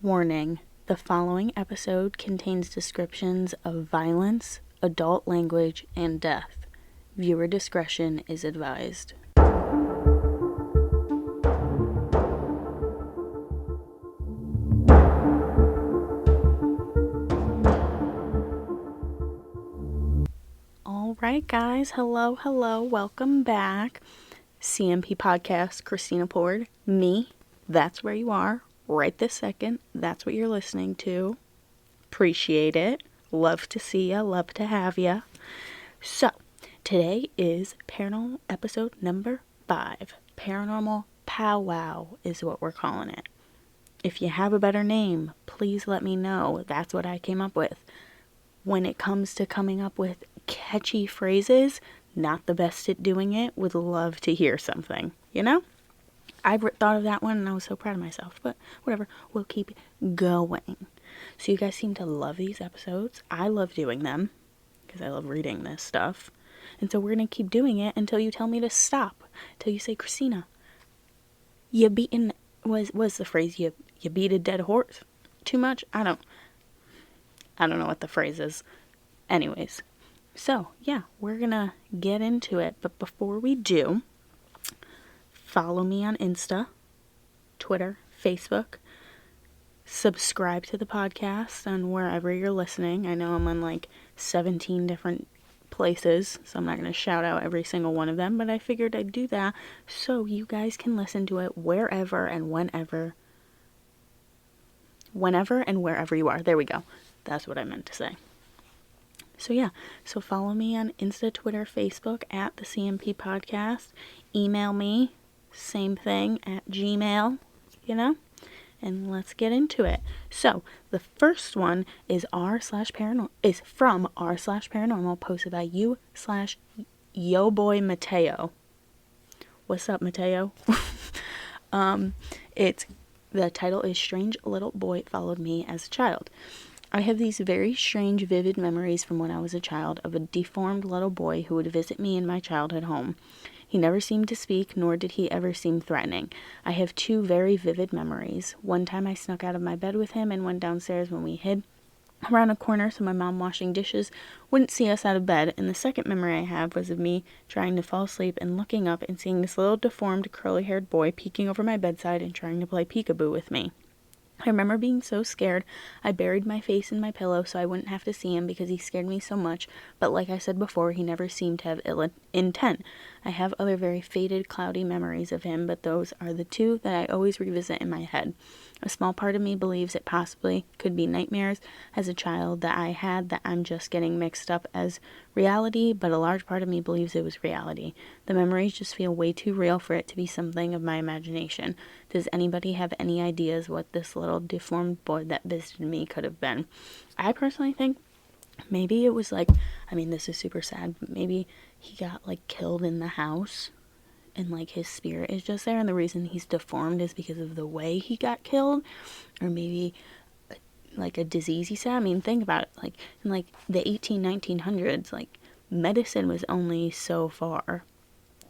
Warning, the following episode contains descriptions of violence, adult language, and death. Viewer discretion is advised. Alright guys, hello, welcome back. CMP Podcast, ChristinaPlourd, me, that's where you are, right this second, that's what you're listening to. Appreciate it, love to see ya, love to have ya. So, today is paranormal episode number 5. Paranormal Powwow is what we're calling it. If you have a better name, please let me know. That's what I came up with. When it comes to coming up with catchy phrases, not the best at doing it, would love to hear something, you know? I thought of that one and I was so proud of myself, but whatever, we'll keep going. So you guys seem to love these episodes. I love doing them because I love reading this stuff. And so we're going to keep doing it until you tell me to stop. Until you say, Christina, you beaten, was the phrase, you beat a dead horse too much? I don't know what the phrase is. Anyways, so yeah, we're gonna get into it. But before we do, follow me on Insta, Twitter, Facebook. Subscribe to the podcast on wherever you're listening. I know I'm on like 17 different places, so I'm not going to shout out every single one of them, but I figured I'd do that so you guys can listen to it wherever and whenever and wherever you are. There we go. That's what I meant to say. So yeah, so follow me on Insta, Twitter, Facebook at the CMP Podcast. Email me, same thing, at Gmail, and let's get into it. So the first one is from r/paranormal, posted by you/yoboy Mateo. What's up, Mateo? The title is Strange Little Boy Followed Me as a Child. I have these very strange, vivid memories from when I was a child of a deformed little boy who would visit me in my childhood home. He never seemed to speak, nor did he ever seem threatening. I have 2 very vivid memories. One time I snuck out of my bed with him and went downstairs when we hid around a corner so my mom washing dishes wouldn't see us out of bed, and the second memory I have was of me trying to fall asleep and looking up and seeing this little deformed curly-haired boy peeking over my bedside and trying to play peekaboo with me. I remember being so scared, I buried my face in my pillow so I wouldn't have to see him because he scared me so much, but like I said before, he never seemed to have ill intent. I have other very faded, cloudy memories of him, but those are the 2 that I always revisit in my head. A small part of me believes it possibly could be nightmares as a child that I had that I'm just getting mixed up as reality, but a large part of me believes it was reality. The memories just feel way too real for it to be something of my imagination. Does anybody have any ideas what this little deformed boy that visited me could have been? I personally think maybe it was this is super sad, but maybe he got killed in the house and his spirit is just there, and the reason he's deformed is because of the way he got killed, or maybe a disease he said. I mean, think about it, in the 1900s, medicine was only so far,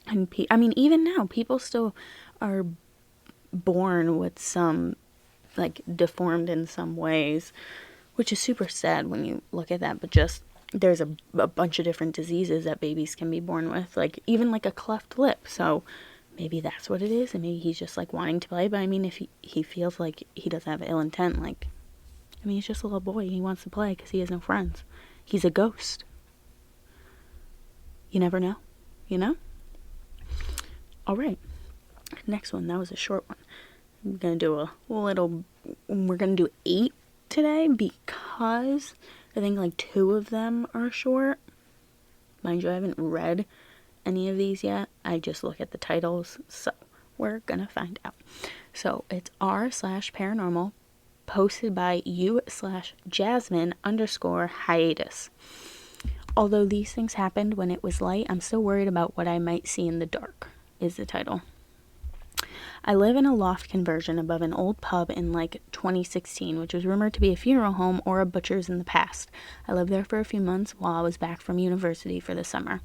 and even now people still are born with some deformed in some ways, which is super sad when you look at that. But just there's a bunch of different diseases that babies can be born with, even a cleft lip. So maybe that's what it is, and maybe he's just wanting to play. But if he feels like he doesn't have ill intent, he's just a little boy, he wants to play because he has no friends. He's a ghost. You never know, Alright, next one. That was a short one. I'm gonna do we're gonna do 8 today because I think 2 of them are short. Mind you, I haven't read any of these yet. I just look at the titles, so we're gonna find out. So it's r/paranormal, posted by you/Jasmine_hiatus. Although these things happened when it was light, I'm still worried about what I might see in the dark, is the title. I live in a loft conversion above an old pub in 2016, which was rumored to be a funeral home or a butcher's in the past. I lived there for a few months while I was back from university for the summer.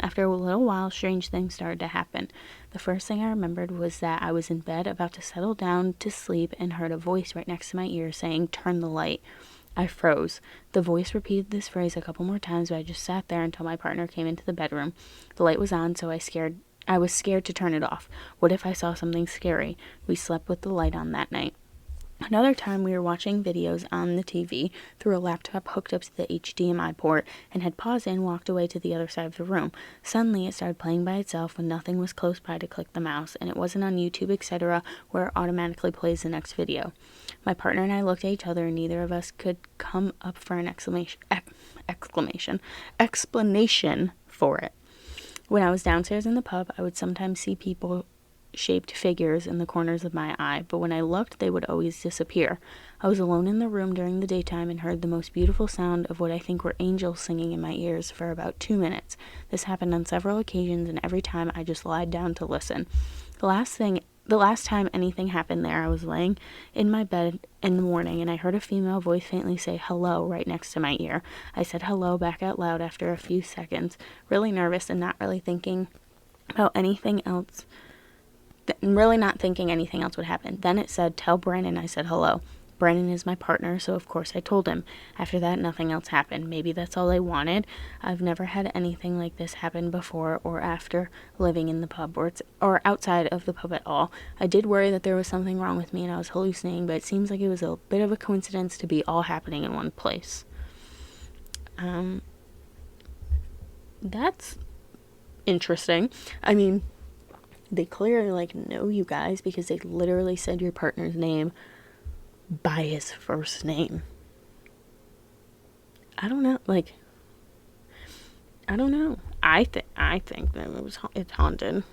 After a little while, strange things started to happen. The first thing I remembered was that I was in bed about to settle down to sleep and heard a voice right next to my ear saying, "Turn the light." I froze. The voice repeated this phrase a couple more times, but I just sat there until my partner came into the bedroom. The light was on, so I was scared to turn it off. What if I saw something scary? We slept with the light on that night. Another time we were watching videos on the TV through a laptop hooked up to the HDMI port and had paused and walked away to the other side of the room. Suddenly it started playing by itself when nothing was close by to click the mouse, and it wasn't on YouTube, etc., where it automatically plays the next video. My partner and I looked at each other and neither of us could come up for an explanation for it. When I was downstairs in the pub, I would sometimes see people-shaped figures in the corners of my eye, but when I looked, they would always disappear. I was alone in the room during the daytime and heard the most beautiful sound of what I think were angels singing in my ears for about 2 minutes. This happened on several occasions, and every time I just lied down to listen. The last time anything happened there, I was laying in my bed in the morning and I heard a female voice faintly say hello right next to my ear. I said hello back out loud after a few seconds, really nervous and not really thinking about anything else. Really not thinking anything else would happen. Then it said, "Tell Brandon I said hello." Brandon is my partner, so of course I told him. After that, nothing else happened. Maybe that's all I wanted. I've never had anything like this happen before or after living in the pub or outside of the pub at all. I did worry that there was something wrong with me and I was hallucinating, but it seems like it was a bit of a coincidence to be all happening in one place. That's interesting. I mean, they clearly know you guys because they literally said your partner's name by his first name. I don't know. I think that it's haunted,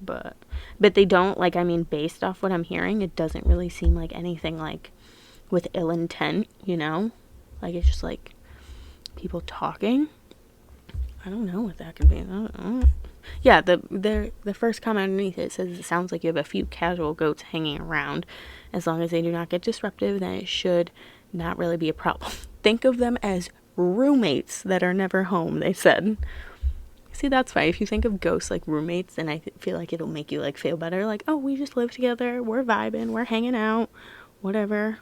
but they don't based off what I'm hearing, it doesn't really seem like anything with ill intent. It's just people talking. I don't know what that could be. Yeah, the first comment underneath it says it sounds like you have a few casual goats hanging around. As long as they do not get disruptive, then it should not really be a problem. Think of them as roommates that are never home, they said. See, that's fine. If you think of ghosts like roommates, then I feel like it'll make you feel better. Oh, we just live together, we're vibing, we're hanging out, whatever.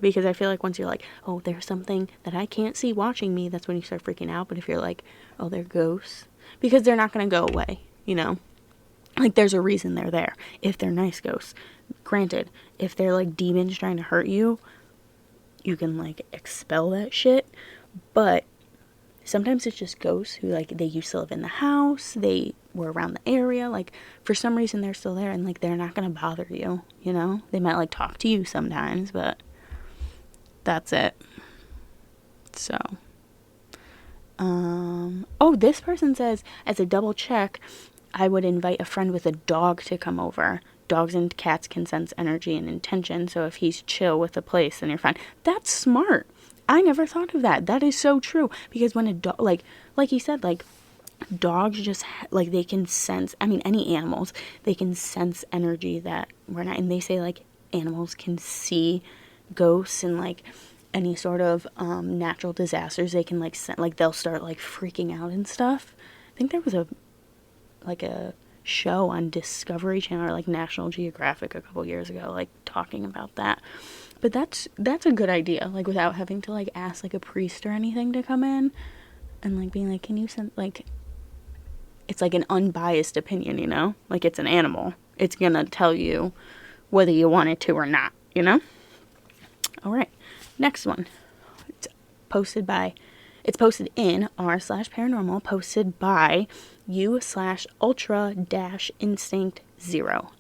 Because I feel like once you're oh, there's something that I can't see watching me, that's when you start freaking out. But if you're oh, they're ghosts, because they're not going to go away, there's a reason they're there. If they're nice ghosts, granted, if they're demons trying to hurt you, you can expel that shit. But sometimes it's just ghosts who they used to live in the house, they were around the area, for some reason they're still there, and they're not going to bother you, They might talk to you sometimes, but that's it. So this person says, as a double check, I would invite a friend with a dog to come over. Dogs and cats can sense energy and intention, so if he's chill with the place, then you're fine. That's smart. I never thought of that. That is so true. Because when a dog, like he said, dogs just, they can sense, any animals, they can sense energy that we're not, and they say, animals can see ghosts and, any sort of, natural disasters. They can, they'll start, freaking out and stuff. I think there was a show on Discovery Channel or, National Geographic a couple years ago, talking about that. But that's a good idea, without having to, ask, a priest or anything to come in and, being can you send, it's, an unbiased opinion, it's an animal. It's gonna tell you whether you want it to or not, All right, next one. It's posted in r/paranormal, posted by u/ultra-instinct0.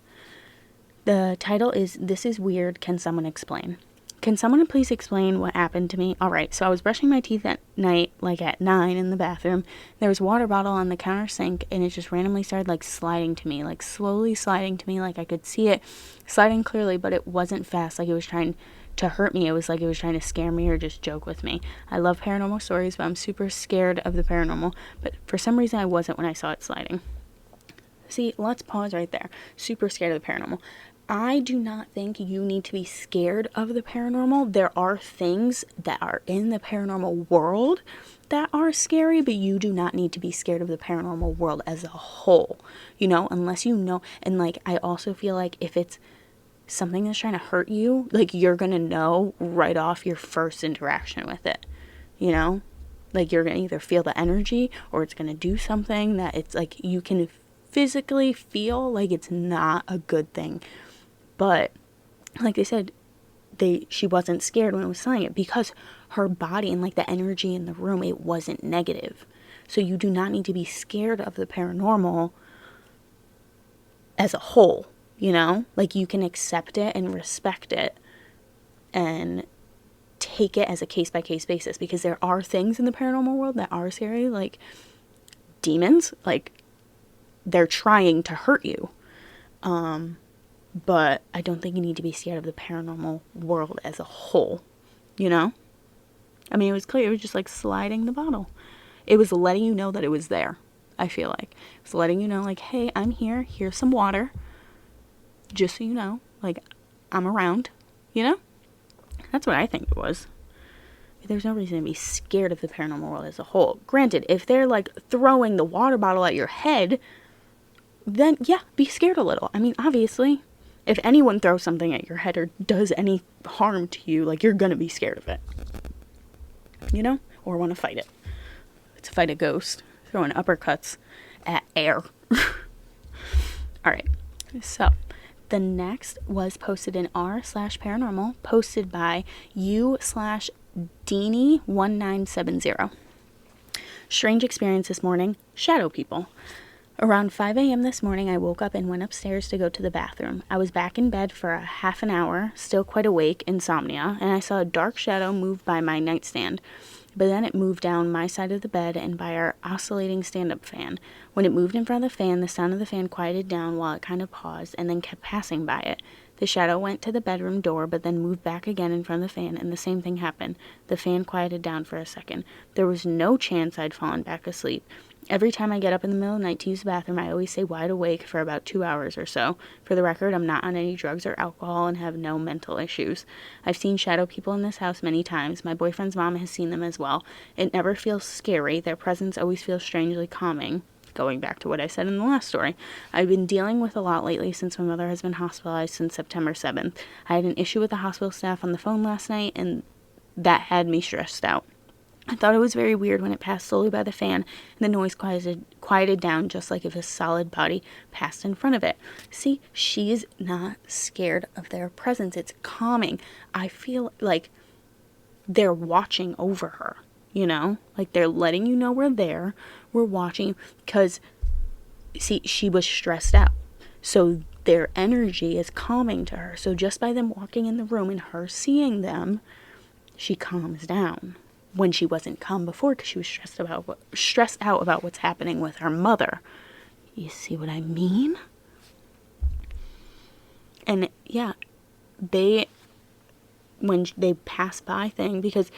The title is, "This is weird, can someone explain?" Can someone please explain what happened to me? Alright, so I was brushing my teeth at night, at 9 in the bathroom. There was a water bottle on the counter sink, and it just randomly started, sliding to me, slowly sliding to me, I could see it sliding clearly, but it wasn't fast, it was trying to hurt me. It was it was trying to scare me or just joke with me. I love paranormal stories, but I'm super scared of the paranormal, but for some reason I wasn't when I saw it sliding. See, let's pause right there. Super scared of the paranormal. I do not think you need to be scared of the paranormal. There are things that are in the paranormal world that are scary, but you do not need to be scared of the paranormal world as a whole, unless you know. And like, I also feel like if it's something that's trying to hurt you, like, you're gonna know right off your first interaction with it, like, you're gonna either feel the energy or it's gonna do something that it's like you can physically feel like it's not a good thing. But like they said, she wasn't scared when I was saying it because her body and like the energy in the room, it wasn't negative. So you do not need to be scared of the paranormal as a whole, like, you can accept it and respect it and take it as a case by case basis, because there are things in the paranormal world that are scary, like demons, like they're trying to hurt you. But I don't think you need to be scared of the paranormal world as a whole, I mean, it was clear. It was just like sliding the bottle. It was letting you know that it was there, I feel like. It was letting you know, like, hey, I'm here. Here's some water. Just so you know, like, I'm around, That's what I think it was. There's no reason to be scared of the paranormal world as a whole. Granted, if they're, like, throwing the water bottle at your head, then, yeah, be scared a little. I mean, obviously, if anyone throws something at your head or does any harm to you, like, you're gonna be scared of it. Or want to fight it. To fight a ghost. Throwing uppercuts at air. Alright. So, the next was posted in r/paranormal, posted by u/Deanie1970. Strange experience this morning. Shadow people. Around 5 a.m. this morning, I woke up and went upstairs to go to the bathroom. I was back in bed for a half an hour, still quite awake, insomnia, and I saw a dark shadow move by my nightstand. But then it moved down my side of the bed and by our oscillating stand-up fan. When it moved in front of the fan, the sound of the fan quieted down while it kind of paused and then kept passing by it. The shadow went to the bedroom door, but then moved back again in front of the fan, and the same thing happened. The fan quieted down for a second. There was no chance I'd fallen back asleep. Every time I get up in the middle of the night to use the bathroom, I always stay wide awake for about 2 hours or so. For the record, I'm not on any drugs or alcohol and have no mental issues. I've seen shadow people in this house many times. My boyfriend's mom has seen them as well. It never feels scary. Their presence always feels strangely calming. Going back to what I said in the last story, I've been dealing with a lot lately since my mother has been hospitalized since September 7th. I had an issue with the hospital staff on the phone last night, and that had me stressed out. I thought it was very weird when it passed slowly by the fan and the noise quieted down just like if a solid body passed in front of it. See, she's not scared of their presence. It's calming. I feel like they're watching over her, Like, they're letting you know we're there. We're watching, because, see, she was stressed out. So their energy is calming to her. So just by them walking in the room and her seeing them, she calms down. When she wasn't calm before because she was stressed out about what's happening with her mother. You see what I mean? And yeah, when they pass by thing, because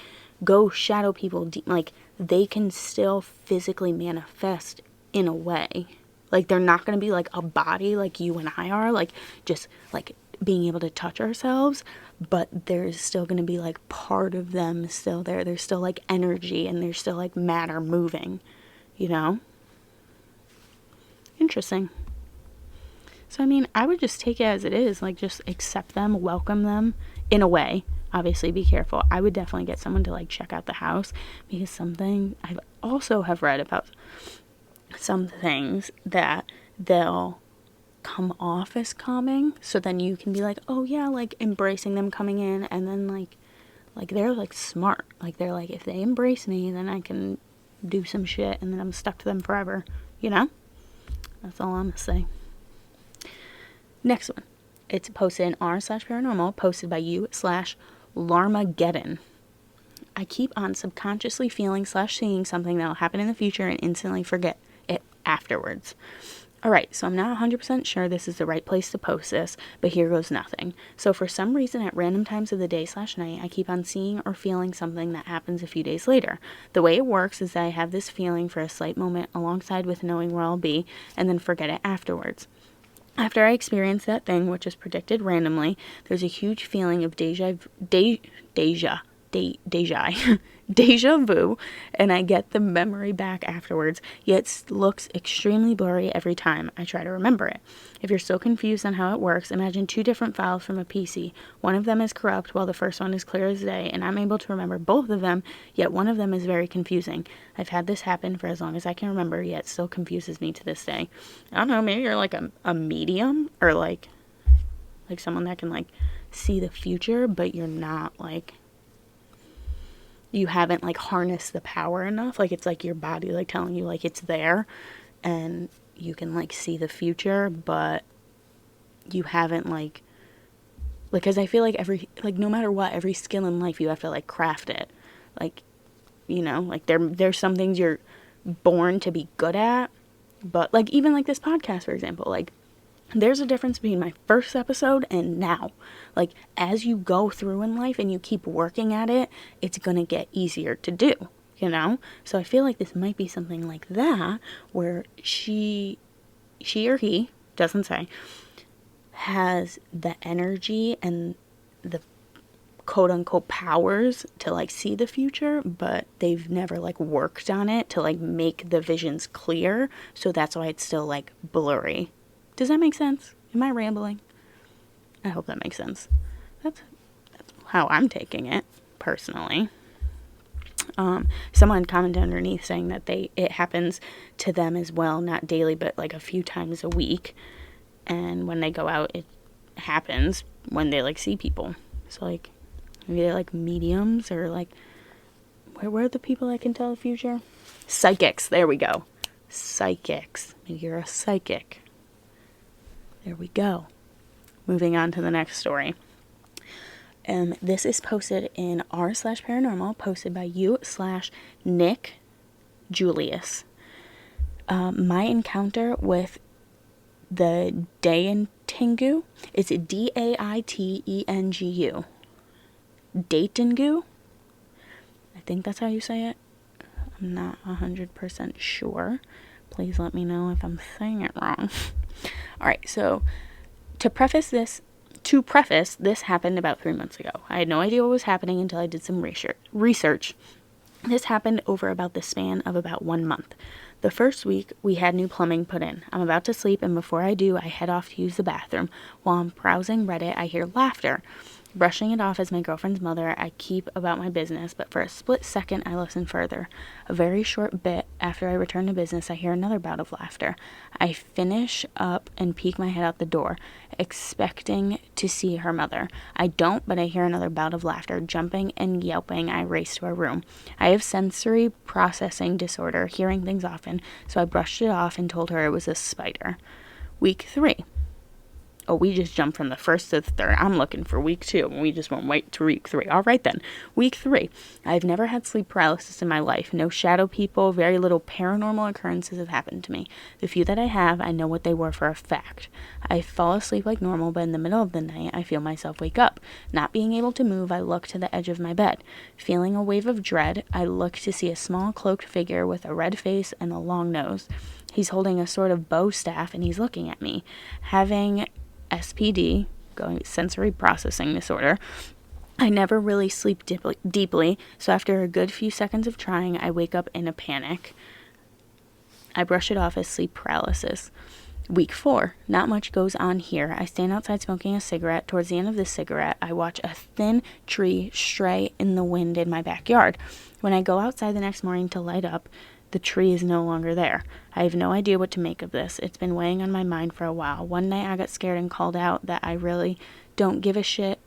ghost shadow people, like, they can still physically manifest in a way. Like, they're not going to be like a body like you and I are, like, just like being able to touch ourselves, but there's still going to be like part of them still there. There's still like energy and there's still like matter moving, Interesting. So, I mean, I would just take it as it is, like, just accept them, welcome them in a way. Obviously, be careful. I would definitely get someone to like check out the house, because something I've also have read about some things that they'll come off as calming, so then you can be like, oh yeah, like embracing them coming in, and then like they're like smart, like they're like, if they embrace me, then I can do some shit and then I'm stuck to them forever, That's all I'm gonna say. Next one, it's posted in r/paranormal, posted by u/Larmageddon. I keep on subconsciously feeling / seeing something that will happen in the future and instantly forget it afterwards. Alright, so I'm not 100% sure this is the right place to post this, but here goes nothing. So for some reason at random times of the day / night, I keep on seeing or feeling something that happens a few days later. The way it works is that I have this feeling for a slight moment alongside with knowing where I'll be, and then forget it afterwards. After I experience that thing, which is predicted randomly, there's a huge feeling of deja vu, and I get the memory back afterwards, yet it looks extremely blurry every time I try to remember it. If you're still confused on how it works, imagine 2 different files from a PC. One of them is corrupt while the first one is clear as day, and I'm able to remember both of them, yet one of them is very confusing. I've had this happen for as long as I can remember, yet it still confuses me to this day. I don't know, maybe you're like a medium, or like someone that can like see the future, but you're not like, you haven't like harnessed the power enough. Like it's like your body like telling you like it's there and you can like see the future, but you haven't like, because I feel like no matter what, every skill in life you have to like craft it. Like, you know, like there's some things you're born to be good at, but like even like this podcast, for example, like there's a difference between my first episode and now. Like, as you go through in life and you keep working at it, it's going to get easier to do, you know? So I feel like this might be something like that, where she or he, doesn't say, has the energy and the quote-unquote powers to, like, see the future, but they've never, like, worked on it to, like, make the visions clear. So that's why it's still, like, blurry. Does that make sense? Am I rambling? I hope that makes sense. That's how I'm taking it, personally. Someone commented underneath saying that it happens to them as well, not daily, but like a few times a week. And when they go out, it happens when they like see people. So like, maybe they're like mediums, or like, where are the people that can tell the future? Psychics. There we go. Psychics. Maybe you're a psychic. There we go. Moving on to the next story. This is posted in r/paranormal, posted by you/Nick Julius. My encounter with the Daitengu, it's Daitengu. Daitengu? I think that's how you say it. I'm not 100% sure. Please let me know if I'm saying it wrong. Alright, so to preface, this happened about 3 months ago. I had no idea what was happening until I did some research. This happened over about the span of about 1 month. The first week, we had new plumbing put in. I'm about to sleep, and before I do, I head off to use the bathroom. While I'm browsing Reddit, I hear laughter. Brushing it off as my girlfriend's mother, I keep about my business, but for a split second, I listen further. A very short bit after I return to business, I hear another bout of laughter. I finish up and peek my head out the door, expecting to see her mother. I don't, but I hear another bout of laughter. Jumping and yelping, I race to our room. I have sensory processing disorder, hearing things often, so I brushed it off and told her it was a spider. Week 3. Oh, we just jumped from the first to the third. I'm looking for week 2. We just went right to week 3. All right then. Week 3. I've never had sleep paralysis in my life. No shadow people. Very little paranormal occurrences have happened to me. The few that I have, I know what they were for a fact. I fall asleep like normal, but in the middle of the night, I feel myself wake up. Not being able to move, I look to the edge of my bed. Feeling a wave of dread, I look to see a small cloaked figure with a red face and a long nose. He's holding a sort of bow staff, and he's looking at me. Having SPD, sensory processing disorder, I never really sleep deeply, so after a good few seconds of trying, I wake up in a panic. I brush it off as sleep paralysis. Week 4. Not much goes on here. I stand outside smoking a cigarette. Towards the end of the cigarette, I watch a thin tree stray in the wind in my backyard. When I go outside the next morning to light up, the tree is no longer there. I have no idea what to make of this. It's been weighing on my mind for a while. One night I got scared and called out that I really don't give a shit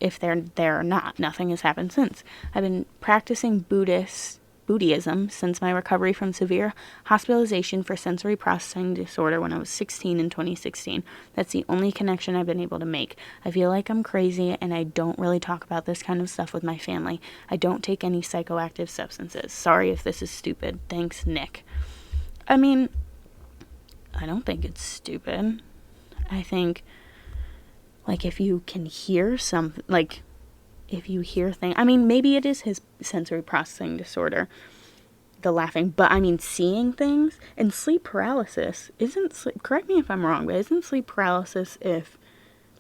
if they're there or not. Nothing has happened since. I've been practicing Buddhism since my recovery from severe hospitalization for sensory processing disorder when I was 16 in 2016. That's the only connection I've been able to make. I feel like I'm crazy, and I don't really talk about this kind of stuff with my family. I don't take any psychoactive substances. Sorry if this is stupid. Thanks, Nick. I mean, I don't think it's stupid. I think, like, if you can hear something, like, if you hear things, I mean, maybe it is his sensory processing disorder the laughing, but I mean seeing things. And sleep paralysis correct me if I'm wrong, but isn't sleep paralysis if,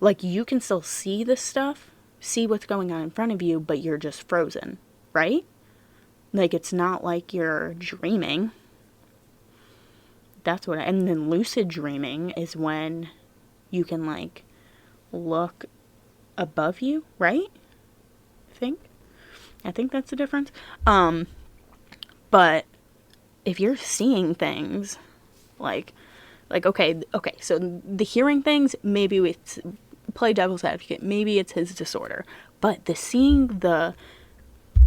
like, you can still see the stuff, see what's going on in front of you, but you're just frozen, right? Like, it's not like you're dreaming. And then lucid dreaming is when you can, like, look above you, right? I think that's the difference. But if you're seeing things, like, okay, so the hearing things, maybe it's, play devil's advocate, maybe it's his disorder. But the seeing the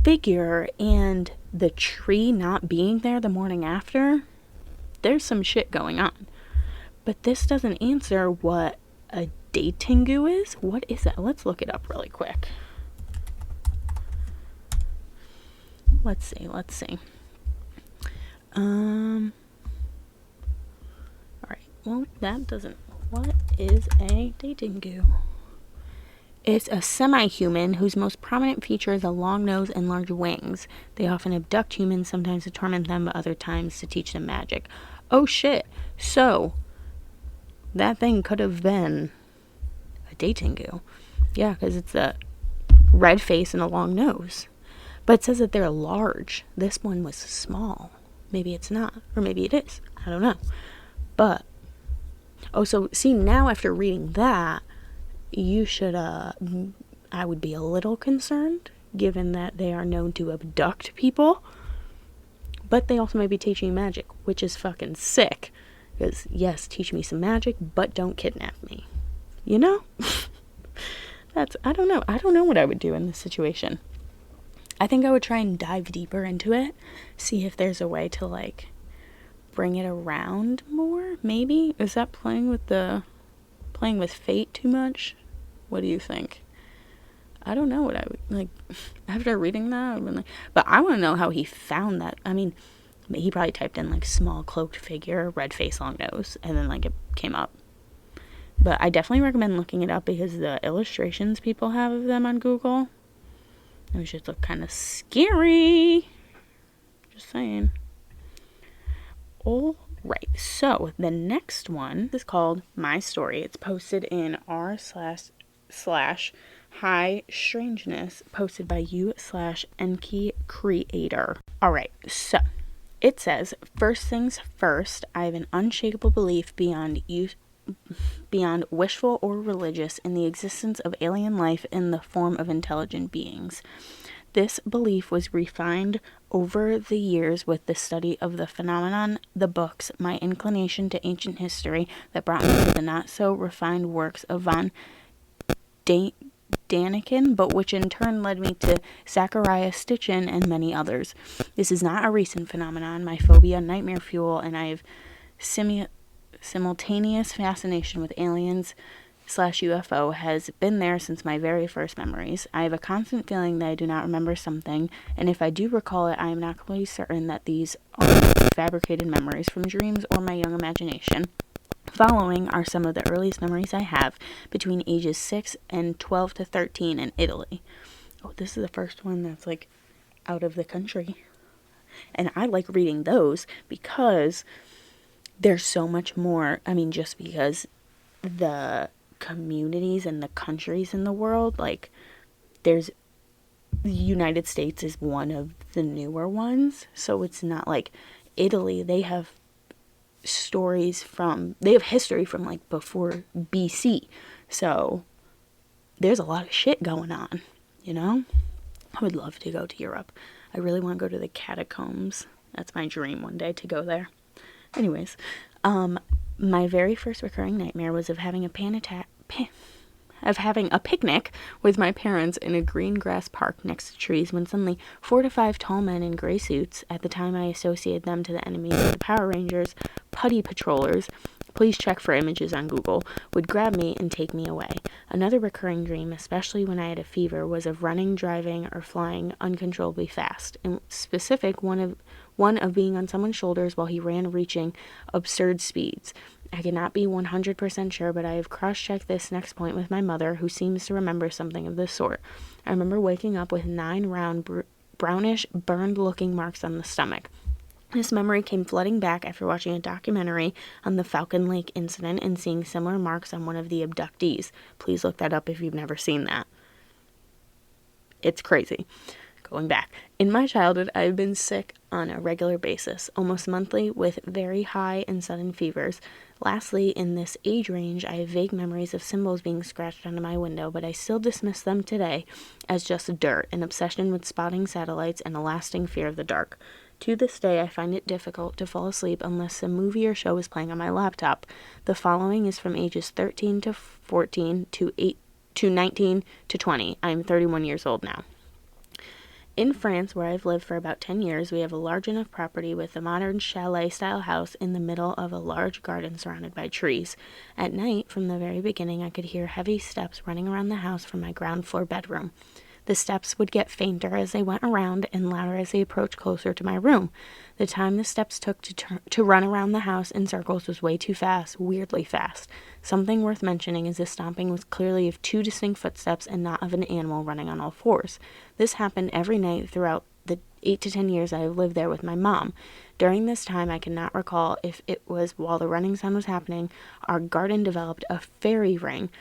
figure and the tree not being there the morning after, there's some shit going on. But this doesn't answer what a datingu is. What is that? Let's look it up really quick. Let's see. Alright, well, that doesn't... What is a datingu? It's a semi-human whose most prominent feature is a long nose and large wings. They often abduct humans, sometimes to torment them, but other times to teach them magic. Oh shit. So, that thing could have been a datingu. Yeah, because it's a red face and a long nose. But it says that they're large. This one was small. Maybe it's not. Or maybe it is. I don't know. But, oh, so, see, now after reading that, you should, I would be a little concerned, given that they are known to abduct people. But they also may be teaching magic, which is fucking sick. Because, yes, teach me some magic, but don't kidnap me. You know? I don't know. I don't know what I would do in this situation. I think I would try and dive deeper into it. See if there's a way to, like, bring it around more, maybe? Is that playing with fate too much? What do you think? I don't know what I would, like, after reading that, I've been like, but I want to know how he found that. I mean, he probably typed in, like, small cloaked figure, red face, long nose, and then, like, it came up. But I definitely recommend looking it up because the illustrations people have of them on Google, those just look kind of scary. Just saying. All right, so the next one is called My Story. It's posted in r//Hi Strangeness, posted by you/Enki Creator. All right, so it says, first things first, I have an unshakable belief beyond wishful or religious in the existence of alien life in the form of intelligent beings. This belief was refined over the years with the study of the phenomenon, the books, my inclination to ancient history that brought me to the not-so-refined works of von Daniken, but which in turn led me to Zachariah Stitchin and many others. This is not a recent phenomenon. My phobia, nightmare fuel, and I have simultaneous fascination with aliens/UFO has been there since my very first memories. I have a constant feeling that I do not remember something, and if I do recall it, I am not completely certain that these are fabricated memories from dreams or my young imagination. Following are some of the earliest memories I have between ages 6 and 12 to 13 in Italy. Oh, this is the first one that's, like, out of the country. And I like reading those because there's so much more. I mean, just because the communities and the countries in the world, like, the United States is one of the newer ones, so it's not like Italy. They have history from, like, before BC, so there's a lot of shit going on, you know? I would love to go to Europe. I really want to go to the catacombs. That's my dream one day, to go there. Anyways, my very first recurring nightmare was of having a picnic with my parents in a green grass park next to trees when suddenly 4 to 5 tall men in gray suits, at the time I associated them to the enemies of the Power Rangers, putty patrollers, please check for images on Google, would grab me and take me away. Another recurring dream, especially when I had a fever, was of running, driving, or flying uncontrollably fast. In specific, one of being on someone's shoulders while he ran, reaching absurd speeds. I cannot be 100% sure, but I have cross-checked this next point with my mother, who seems to remember something of this sort. I remember waking up with 9 round, brownish, burned-looking marks on the stomach. This memory came flooding back after watching a documentary on the Falcon Lake incident and seeing similar marks on one of the abductees. Please look that up if you've never seen that. It's crazy. Going back. In my childhood, I've been sick on a regular basis, almost monthly, with very high and sudden fevers. Lastly, in this age range, I have vague memories of symbols being scratched onto my window, but I still dismiss them today as just dirt, an obsession with spotting satellites, and a lasting fear of the dark. To this day, I find it difficult to fall asleep unless a movie or show is playing on my laptop. The following is from ages 13 to 14 to 19 to 20. I'm 31 years old now. In France, where I've lived for about 10 years, we have a large enough property with a modern chalet-style house in the middle of a large garden surrounded by trees. At night, from the very beginning, I could hear heavy steps running around the house from my ground floor bedroom. The steps would get fainter as they went around and louder as they approached closer to my room. The time the steps took to run around the house in circles was way too fast, weirdly fast. Something worth mentioning is the stomping was clearly of two distinct footsteps and not of an animal running on all fours. This happened every night throughout the 8 to 10 years I have lived there with my mom. During this time, I cannot recall if it was while the running sound was happening, our garden developed a fairy ring,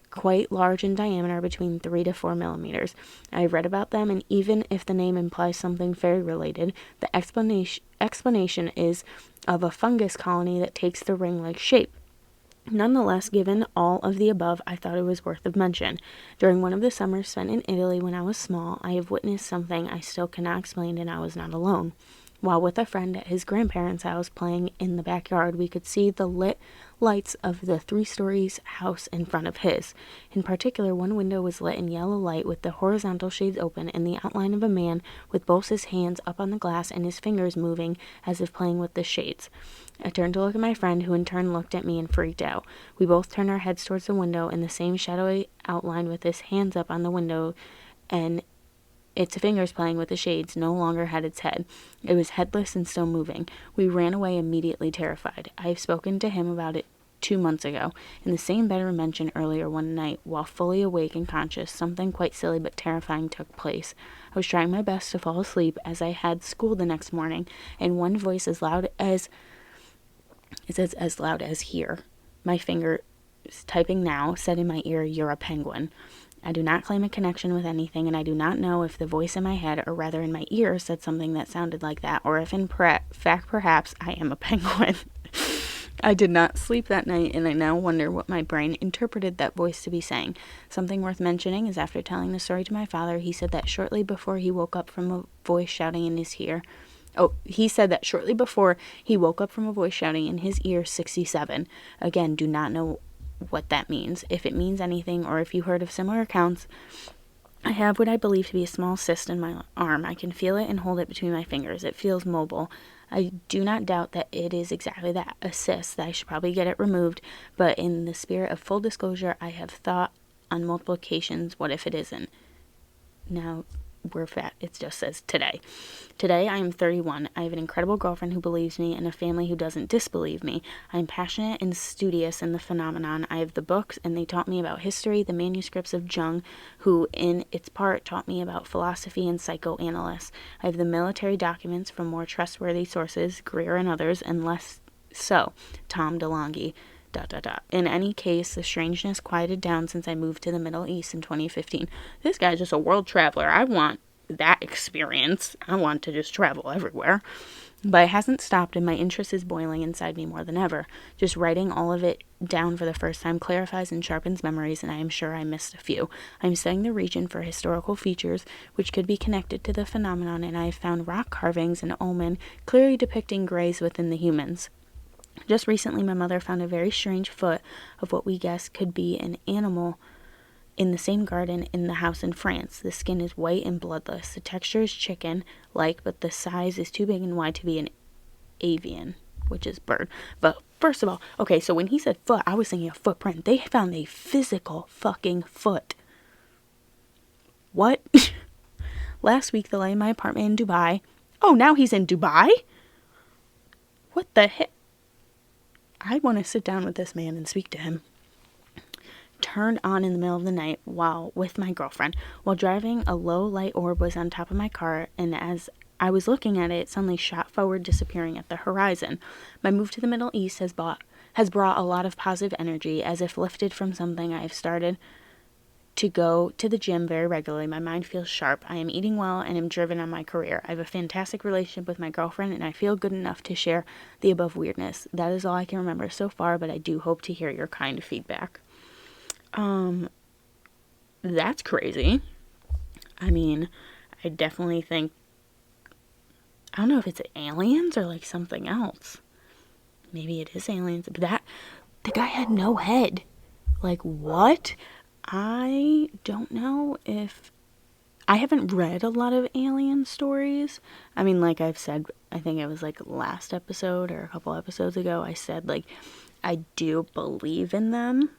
quite large in diameter, between 3 to 4 millimeters. I've read about them, and even if the name implies something fairy related, the explanation is of a fungus colony that takes the ring-like shape. Nonetheless, given all of the above, I thought it was worth of mention. During one of the summers spent in Italy when I was small, I have witnessed something I still cannot explain, and I was not alone. While with a friend at his grandparents' house playing in the backyard, we could see the lit lights of the 3 stories house in front of his. In particular, one window was lit in yellow light with the horizontal shades open and the outline of a man with both his hands up on the glass and his fingers moving as if playing with the shades. I turned to look at my friend, who in turn looked at me and freaked out. We both turned our heads towards the window, and the same shadowy outline with his hands up on the window and its fingers playing with the shades no longer had its head. It was headless and still moving. We ran away immediately, terrified. I have spoken to him about it 2 months ago. In the same bedroom mentioned earlier one night, while fully awake and conscious, something quite silly but terrifying took place. I was trying my best to fall asleep as I had school the next morning, and one voice as loud as here. My finger typing now said in my ear, "You're a penguin." I do not claim a connection with anything, and I do not know if the voice in my head, or rather in my ear, said something that sounded like that, or if in fact perhaps I am a penguin. I did not sleep that night, and I now wonder what my brain interpreted that voice to be saying. Something worth mentioning is after telling the story to my father, he said that shortly before he woke up from a voice shouting in his ear, he said that shortly before he woke up from a voice shouting in his ear, 67. Again, do not know what that means, if it means anything, or if you heard of similar accounts. I have what I believe to be a small cyst in my arm. I can feel it and hold it between my fingers. It feels mobile. I do not doubt that it is exactly that, a cyst, that I should probably get it removed, but in the spirit of full disclosure, I have thought on multiple occasions, what if it isn't? Now, we're fat. It just says today. Today, I am 31. I have an incredible girlfriend who believes me and a family who doesn't disbelieve me. I am passionate and studious in the phenomenon. I have the books, and they taught me about history, the manuscripts of Jung, who in its part taught me about philosophy and psychoanalysts. I have the military documents from more trustworthy sources, Greer and others, and less so, Tom DeLonghi. In any case, the strangeness quieted down since I moved to the Middle East in 2015. This guy's just a world traveler. I want that experience. I want to just travel everywhere. But it hasn't stopped, and my interest is boiling inside me more than ever. Just writing all of it down for the first time clarifies and sharpens memories, and I am sure I missed a few. I'm studying the region for historical features which could be connected to the phenomenon, and I have found rock carvings and omen clearly depicting grays within the humans. Just recently, my mother found a very strange foot of what we guess could be an animal in the same garden in the house in France. The skin is white and bloodless. The texture is chicken-like, but the size is too big and wide to be an avian, which is bird. But first of all, okay, so when he said foot, I was thinking a footprint. They found a physical fucking foot. What? Last week, they lay in my apartment in Dubai. Oh, now he's in Dubai? What the heck? I want to sit down with this man and speak to him. Turned on in the middle of the night while with my girlfriend. While driving, a low light orb was on top of my car, and as I was looking at it, it suddenly shot forward, disappearing at the horizon. My move to the Middle East has brought a lot of positive energy, as if lifted from something. I have started to go to the gym very regularly. My mind feels sharp. I am eating well and am driven on my career. I have a fantastic relationship with my girlfriend, and I feel good enough to share the above weirdness. That is all I can remember so far, but I do hope to hear your kind feedback. That's crazy. I mean, I definitely think, I don't know if it's aliens or like something else. Maybe it is aliens, but the guy had no head. Like, what? I don't know if, I haven't read a lot of alien stories. I mean, like I've said, I think it was like last episode or a couple episodes ago, I said like, I do believe in them.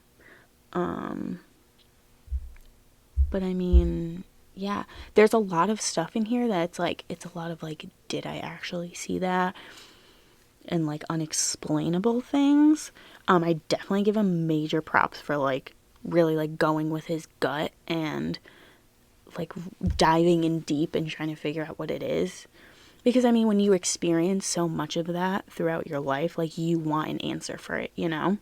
But I mean, yeah, there's a lot of stuff in here that's like, it's a lot of like, did I actually see that? And like unexplainable things. I definitely give him major props for like really like going with his gut and like diving in deep and trying to figure out what it is. Because I mean, when you experience so much of that throughout your life, like you want an answer for it, you know?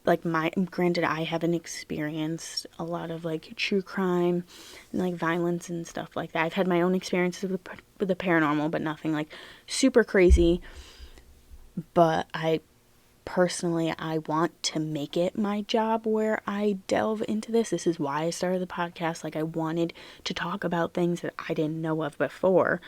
Like granted, I haven't experienced a lot of like true crime and like violence and stuff like that. I've had my own experiences with the paranormal, but nothing like super crazy. But I want to make it my job where I delve into this. This is why I started the podcast. Like, I wanted to talk about things that I didn't know of before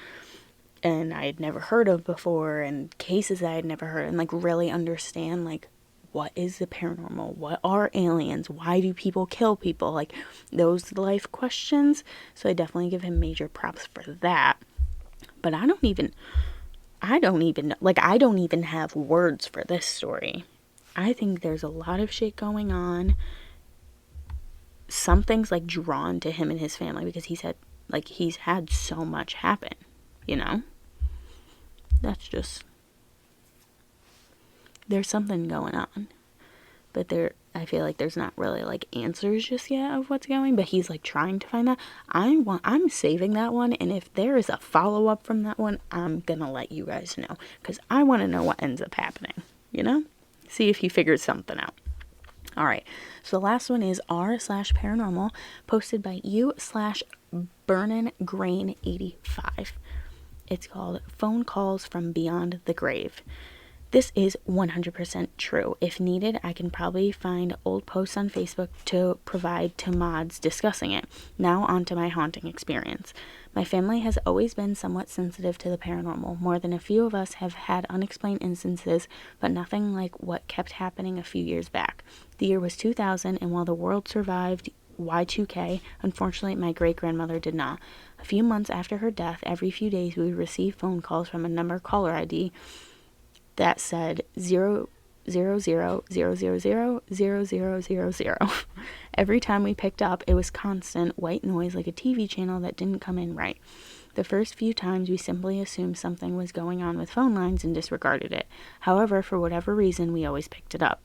and I had never heard of before, and cases that I had never heard, and like really understand like, what is the paranormal? What are aliens? Why do people kill people? Like, those life questions. So I definitely give him major props for that. But I don't even have words for this story. I think there's a lot of shit going on. Something's like drawn to him and his family because he's had so much happen, you know? That's just, there's something going on. But I feel like there's not really like answers just yet of what's going, but he's like trying to find that. I'm saving that one, and if there is a follow-up from that one, I'm gonna let you guys know, because I want to know what ends up happening, you know? See if he figures something out. Alright, so the last one is r/paranormal, posted by u/burningrain85. It's called Phone Calls from Beyond the Grave. This is 100% true. If needed, I can probably find old posts on Facebook to provide to mods discussing it. Now on to my haunting experience. My family has always been somewhat sensitive to the paranormal. More than a few of us have had unexplained instances, but nothing like what kept happening a few years back. The year was 2000, and while the world survived Y2K, unfortunately my great-grandmother did not. A few months after her death, every few days we would receive phone calls from a number caller ID that said 000000000. Every time we picked up, it was constant white noise like a TV channel that didn't come in right. The first few times we simply assumed something was going on with phone lines and disregarded it. However, for whatever reason, we always picked it up.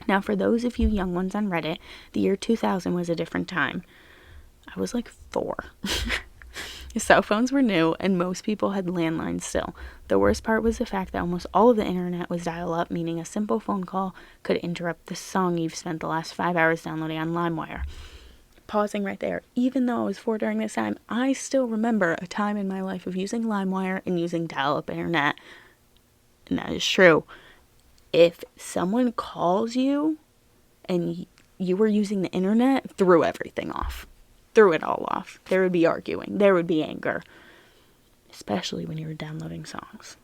Now, for those of you young ones on Reddit, the year 2000 was a different time. I was like 4. Cell phones were new, and most people had landlines still. The worst part was the fact that almost all of the internet was dial-up, meaning a simple phone call could interrupt the song you've spent the last 5 hours downloading on LimeWire. Pausing right there. Even though I was 4 during this time, I still remember a time in my life of using LimeWire and using dial-up internet. And that is true. If someone calls you and you were using the internet, threw everything off. Threw it all off. There would be arguing. There would be anger. Especially when you were downloading songs.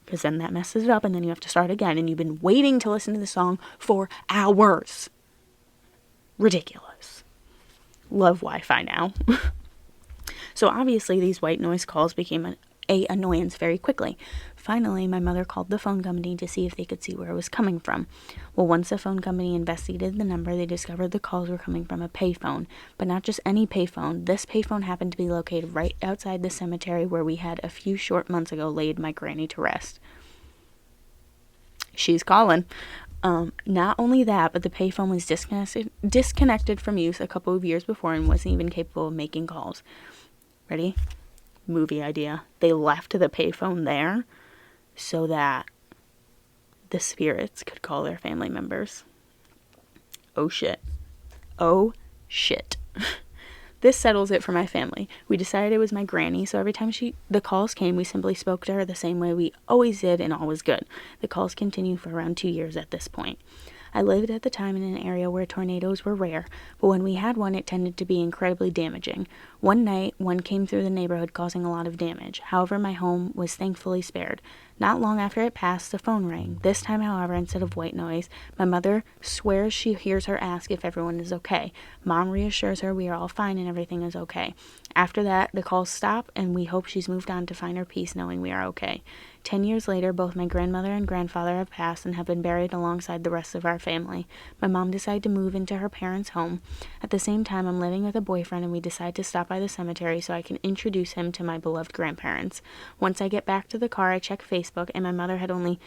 Because then that messes it up and then you have to start again. And you've been waiting to listen to the song for hours. Ridiculous. Love Wi-Fi now. So obviously these white noise calls became an annoyance very quickly. Finally, my mother called the phone company to see if they could see where it was coming from. Well, once the phone company investigated the number, they discovered the calls were coming from a payphone. But not just any payphone. This payphone happened to be located right outside the cemetery where we had a few short months ago laid my granny to rest. She's calling. Not only that, but the payphone was disconnected from use a couple of years before and wasn't even capable of making calls. Ready? movie idea. They left the payphone there so that the spirits could call their family members. Oh shit. Oh shit. This settles it for my family. We decided it was my granny, so every time the calls came, we simply spoke to her the same way we always did, and all was good. The calls continued for around 2 years at this point. I lived at the time in an area where tornadoes were rare, but when we had one, it tended to be incredibly damaging. One night, one came through the neighborhood causing a lot of damage. However, my home was thankfully spared. Not long after it passed, the phone rang. This time, however, instead of white noise, my mother swears she hears her ask if everyone is okay. Mom reassures her we are all fine and everything is okay. After that, the calls stop, and we hope she's moved on to find her peace knowing we are okay. 10 years later, both my grandmother and grandfather have passed and have been buried alongside the rest of our family. My mom decided to move into her parents' home. At the same time, I'm living with a boyfriend, and we decide to stop by the cemetery so I can introduce him to my beloved grandparents. Once I get back to the car, I check Facebook, and my mother had only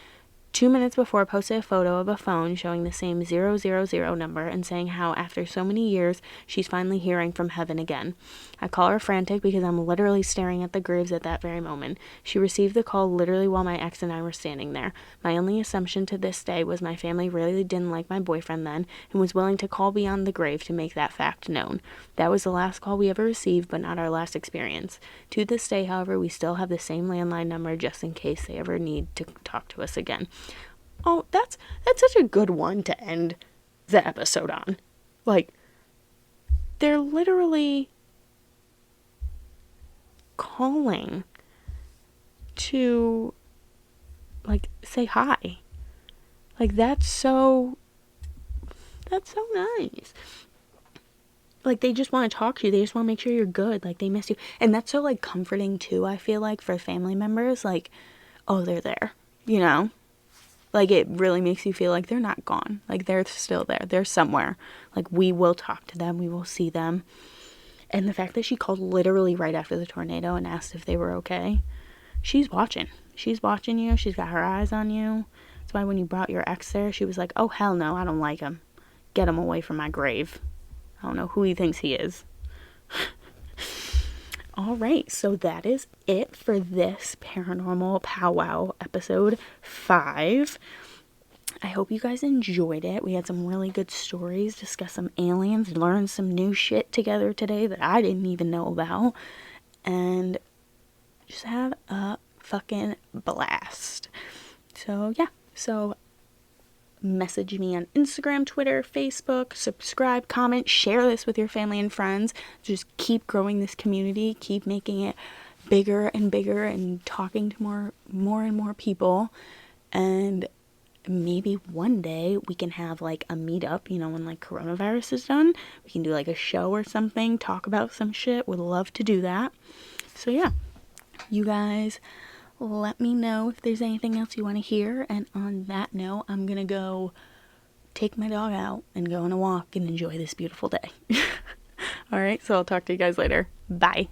2 minutes before posted a photo of a phone showing the same 000 number and saying how after so many years she's finally hearing from heaven again. I call her frantic because I'm literally staring at the graves at that very moment. She received the call literally while my ex and I were standing there. My only assumption to this day was my family really didn't like my boyfriend then and was willing to call beyond the grave to make that fact known. That was the last call we ever received, but not our last experience. To this day, however, we still have the same landline number just in case they ever need to talk to us again. Oh, that's such a good one to end the episode on. Like, they're literally calling to, like, say hi. Like, that's so nice. Like, they just want to talk to you. They just want to make sure you're good. Like, they miss you. And that's so, like, comforting, too, I feel like, for family members. Like, oh, they're there, you know? Like, it really makes you feel like they're not gone. Like, they're still there. They're somewhere. Like, we will talk to them. We will see them. And the fact that she called literally right after the tornado and asked if they were okay. She's watching. She's watching you. She's got her eyes on you. That's why when you brought your ex there, she was like, oh, hell no, I don't like him. Get him away from my grave. I don't know who he thinks he is. All right, so that is it for this Paranormal Powwow episode 5. I hope you guys enjoyed it. We had some really good stories, discussed some aliens, learned some new shit together today that I didn't even know about, and just had a fucking blast. So, yeah. So, message me on Instagram, Twitter, Facebook, subscribe, comment, share this with your family and friends. Just keep growing this community, keep making it bigger and bigger and talking to more and more people. And maybe one day we can have like a meetup, you know, when like coronavirus is done. We can do like a show or something, talk about some shit. Would love to do that. So yeah, you guys let me know if there's anything else you want to hear. And on that note, I'm going to go take my dog out and go on a walk and enjoy this beautiful day. All right, so I'll talk to you guys later. Bye.